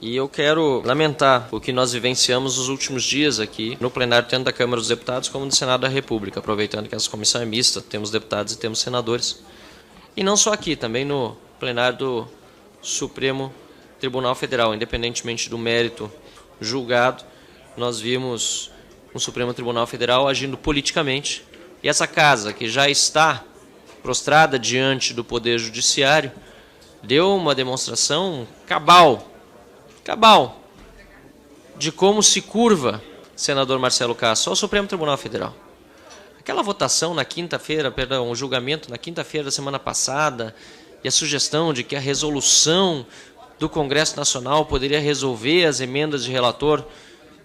E eu quero lamentar o que nós vivenciamos nos últimos dias aqui no plenário, tanto da Câmara dos Deputados como do Senado da República, aproveitando que essa comissão é mista, temos deputados e temos senadores. E não só aqui, também no plenário do Supremo Tribunal Federal, independentemente do mérito julgado, nós vimos o Supremo Tribunal Federal agindo politicamente. E essa casa, que já está prostrada diante do Poder Judiciário, deu uma demonstração cabal de como se curva, senador Marcelo Castro, ao Supremo Tribunal Federal. Aquela votação na quinta-feira, o julgamento na quinta-feira da semana passada, e a sugestão de que a resolução do Congresso Nacional poderia resolver as emendas de relator,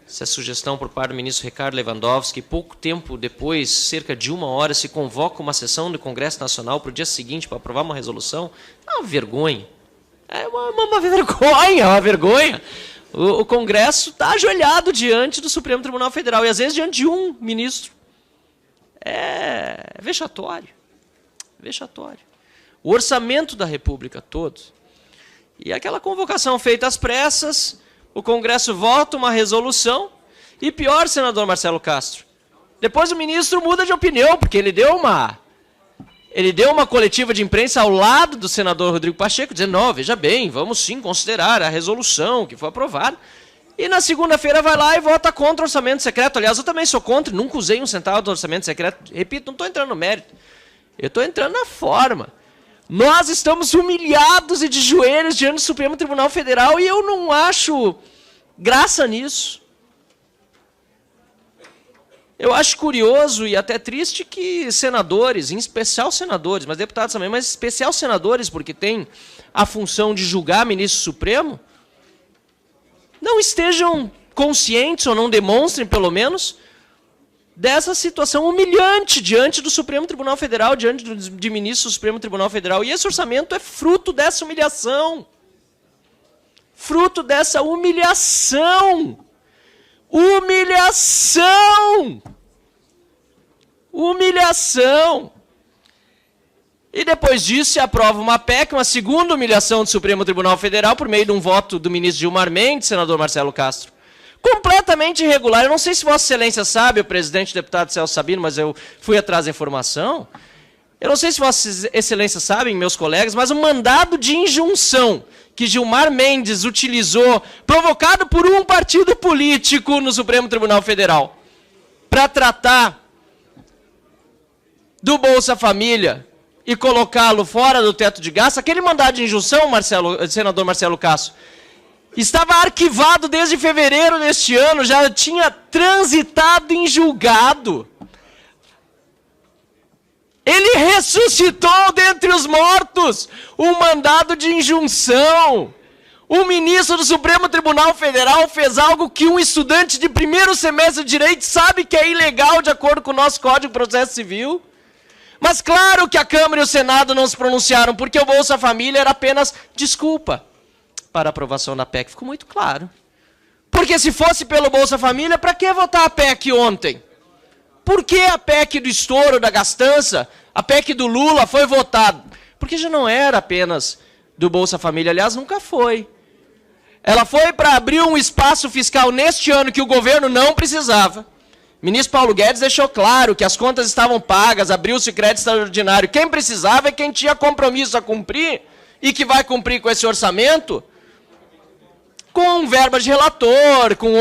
essa sugestão por parte do ministro Ricardo Lewandowski, pouco tempo depois, cerca de 1 hora, se convoca uma sessão do Congresso Nacional para o dia seguinte para aprovar uma resolução. É uma vergonha. É uma vergonha. O Congresso está ajoelhado diante do Supremo Tribunal Federal e, às vezes, diante de um ministro. É vexatório. Vexatório. O orçamento da República todo. E aquela convocação feita às pressas, o Congresso vota uma resolução e, pior, senador Marcelo Castro, depois o ministro muda de opinião, porque ele deu uma coletiva de imprensa ao lado do senador Rodrigo Pacheco, dizendo, não, veja bem, vamos sim considerar a resolução que foi aprovada. E na segunda-feira vai lá e vota contra o orçamento secreto. Aliás, eu também sou contra, nunca usei um centavo do orçamento secreto. Repito, não estou entrando no mérito, eu estou entrando na forma. Nós estamos humilhados e de joelhos diante do Supremo Tribunal Federal e eu não acho graça nisso. Eu acho curioso e até triste que senadores, em especial senadores, mas deputados também, mas em especial senadores, porque tem a função de julgar ministro supremo, não estejam conscientes ou não demonstrem, pelo menos, dessa situação humilhante diante do Supremo Tribunal Federal, diante de ministros do Supremo Tribunal Federal. E esse orçamento é fruto dessa humilhação. Fruto dessa humilhação. Humilhação! Humilhação! E depois disso se aprova uma PEC, uma segunda humilhação do Supremo Tribunal Federal, por meio de um voto do ministro Gilmar Mendes, senador Marcelo Castro. Completamente irregular. Eu não sei se Vossa Excelência sabe, o presidente o deputado Celso Sabino, mas eu fui atrás da informação. Eu não sei se Vossa Excelência sabem, meus colegas, mas o mandado de injunção que Gilmar Mendes utilizou, provocado por um partido político no Supremo Tribunal Federal, para tratar do Bolsa Família e colocá-lo fora do teto de gasto, aquele mandado de injunção, senador Marcelo Castro, estava arquivado desde fevereiro deste ano, já tinha transitado em julgado. Ele ressuscitou dentre os mortos um mandado de injunção. O ministro do Supremo Tribunal Federal fez algo que um estudante de primeiro semestre de Direito sabe que é ilegal de acordo com o nosso Código de Processo Civil. Mas claro que a Câmara e o Senado não se pronunciaram, porque o Bolsa Família era apenas desculpa para a aprovação da PEC. Ficou muito claro. Porque se fosse pelo Bolsa Família, para que votar a PEC ontem? Por que a PEC do estouro, da gastança, a PEC do Lula foi votada? Porque já não era apenas do Bolsa Família, aliás, nunca foi. Ela foi para abrir um espaço fiscal neste ano que o governo não precisava. O ministro Paulo Guedes deixou claro que as contas estavam pagas, abriu-se crédito extraordinário. Quem precisava é quem tinha compromisso a cumprir e que vai cumprir com esse orçamento, com verba de relator, com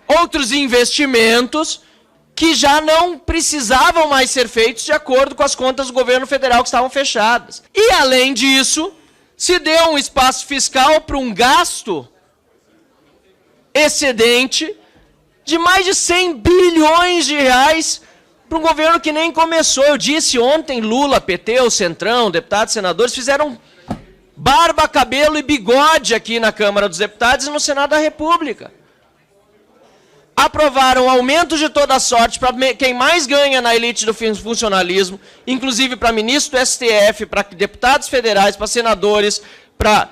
outros investimentos que já não precisavam mais ser feitos de acordo com as contas do governo federal que estavam fechadas. E, além disso, se deu um espaço fiscal para um gasto excedente de mais de 100 bilhões de reais para um governo que nem começou. Eu disse ontem, Lula, PT, o Centrão, deputados, senadores, fizeram barba, cabelo e bigode aqui na Câmara dos Deputados e no Senado da República. Aprovaram aumento de toda sorte para quem mais ganha na elite do funcionalismo, inclusive para ministro do STF, para deputados federais, para senadores, para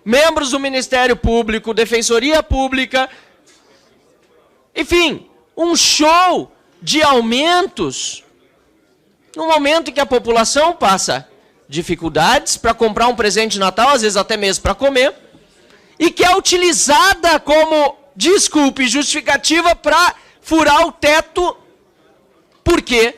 membros do Ministério Público, Defensoria Pública. Enfim, um show de aumentos num momento em que a população passa dificuldades para comprar um presente de Natal, às vezes até mesmo para comer, e que é utilizada como desculpa e justificativa para furar o teto, porque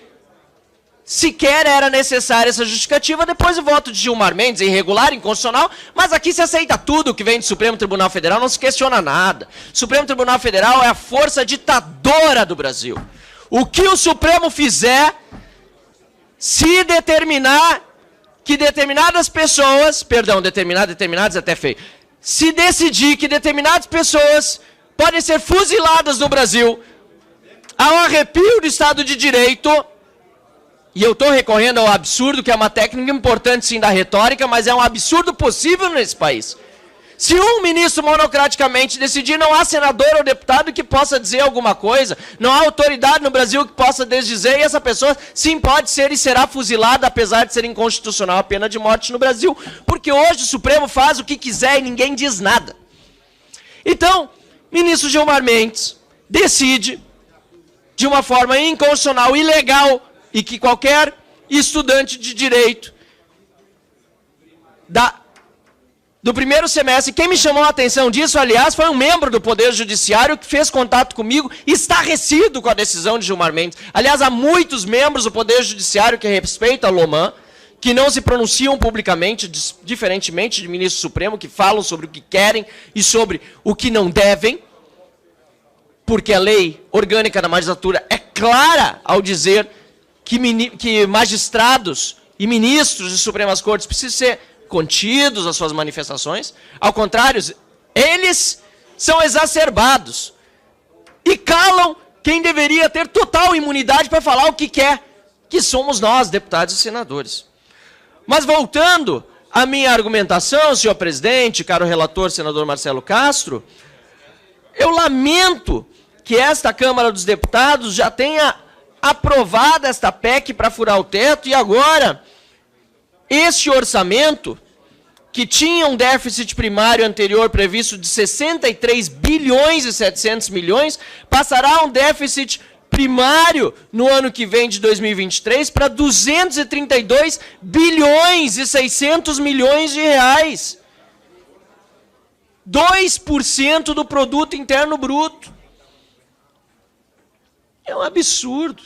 sequer era necessária essa justificativa depois do voto de Gilmar Mendes, irregular, inconstitucional, mas aqui se aceita tudo que vem do Supremo Tribunal Federal, não se questiona nada. O Supremo Tribunal Federal é a força ditadora do Brasil. O que o Supremo fizer, se determinar que determinadas pessoas, determinadas é até feio, se decidir que determinadas pessoas podem ser fuziladas no Brasil ao arrepio do Estado de Direito, e eu estou recorrendo ao absurdo, que é uma técnica importante sim da retórica, mas é um absurdo possível nesse país. Se um ministro monocraticamente decidir, não há senador ou deputado que possa dizer alguma coisa, não há autoridade no Brasil que possa desdizer, e essa pessoa sim pode ser e será fuzilada, apesar de ser inconstitucional a pena de morte no Brasil, porque hoje o Supremo faz o que quiser e ninguém diz nada. Então, ministro Gilmar Mendes decide, de uma forma inconstitucional, ilegal, e que qualquer estudante de direito do primeiro semestre, quem me chamou a atenção disso, aliás, foi um membro do Poder Judiciário que fez contato comigo, estarrecido com a decisão de Gilmar Mendes. Aliás, há muitos membros do Poder Judiciário que respeitam a Loman, que não se pronunciam publicamente, diferentemente de ministro Supremo, que falam sobre o que querem e sobre o que não devem, porque a lei orgânica da magistratura é clara ao dizer que magistrados e ministros de Supremas Cortes precisam ser contidos as suas manifestações. Ao contrário, eles são exacerbados e calam quem deveria ter total imunidade para falar o que quer, que somos nós, deputados e senadores. Mas voltando à minha argumentação, senhor presidente, caro relator, senador Marcelo Castro, eu lamento que esta Câmara dos Deputados já tenha aprovado esta PEC para furar o teto, e agora este orçamento, que tinha um déficit primário anterior previsto de 63 bilhões e 700 milhões, passará a um déficit primário no ano que vem, de 2023, para 232 bilhões e 600 milhões de reais. 2% do produto interno bruto. É um absurdo.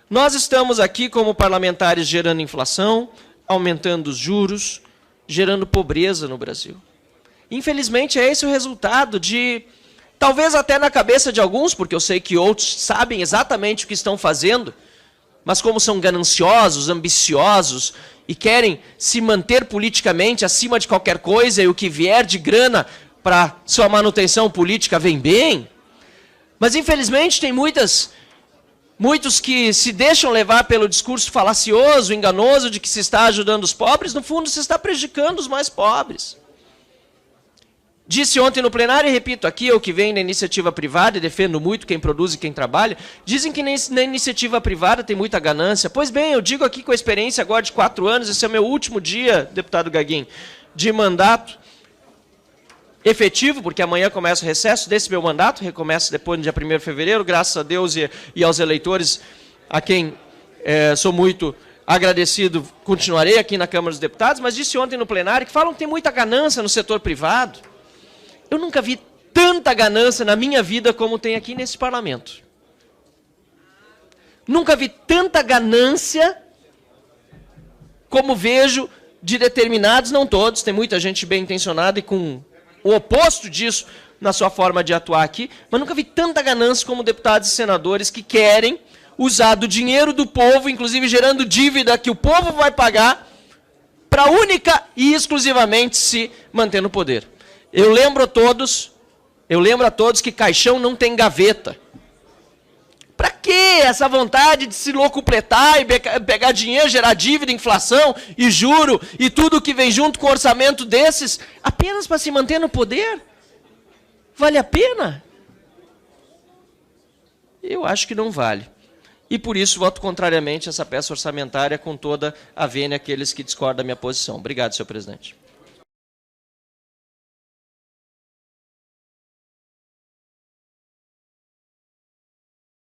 Nós estamos aqui como parlamentares gerando inflação, aumentando os juros, gerando pobreza no Brasil. Infelizmente, é esse o resultado de, talvez até na cabeça de alguns, porque eu sei que outros sabem exatamente o que estão fazendo, mas como são gananciosos, ambiciosos e querem se manter politicamente acima de qualquer coisa, e o que vier de grana para sua manutenção política vem bem. Mas, infelizmente, tem muitos que se deixam levar pelo discurso falacioso, enganoso, de que se está ajudando os pobres, no fundo se está prejudicando os mais pobres. Disse ontem no plenário, e repito aqui, eu que venho da iniciativa privada, e defendo muito quem produz e quem trabalha, dizem que na iniciativa privada tem muita ganância. Pois bem, eu digo aqui com a experiência agora de 4 anos, esse é o meu último dia, deputado Gaguin, de mandato efetivo, porque amanhã começa o recesso desse meu mandato, recomeça depois no dia 1º de fevereiro, graças a Deus e aos eleitores, a quem sou muito agradecido, continuarei aqui na Câmara dos Deputados, mas disse ontem no plenário que falam que tem muita ganância no setor privado. Eu nunca vi tanta ganância na minha vida como tem aqui nesse parlamento. Nunca vi tanta ganância como vejo de determinados, não todos, tem muita gente bem intencionada e com o oposto disso na sua forma de atuar aqui, mas nunca vi tanta ganância como deputados e senadores que querem usar do dinheiro do povo, inclusive gerando dívida que o povo vai pagar, para única e exclusivamente se manter no poder. Eu lembro a todos que caixão não tem gaveta. Para que essa vontade de se locupletar e pegar dinheiro, gerar dívida, inflação e juro e tudo que vem junto com o orçamento desses, apenas para se manter no poder? Vale a pena? Eu acho que não vale. E por isso voto contrariamente a essa peça orçamentária, com toda a vênia àqueles que discordam da minha posição. Obrigado, senhor presidente.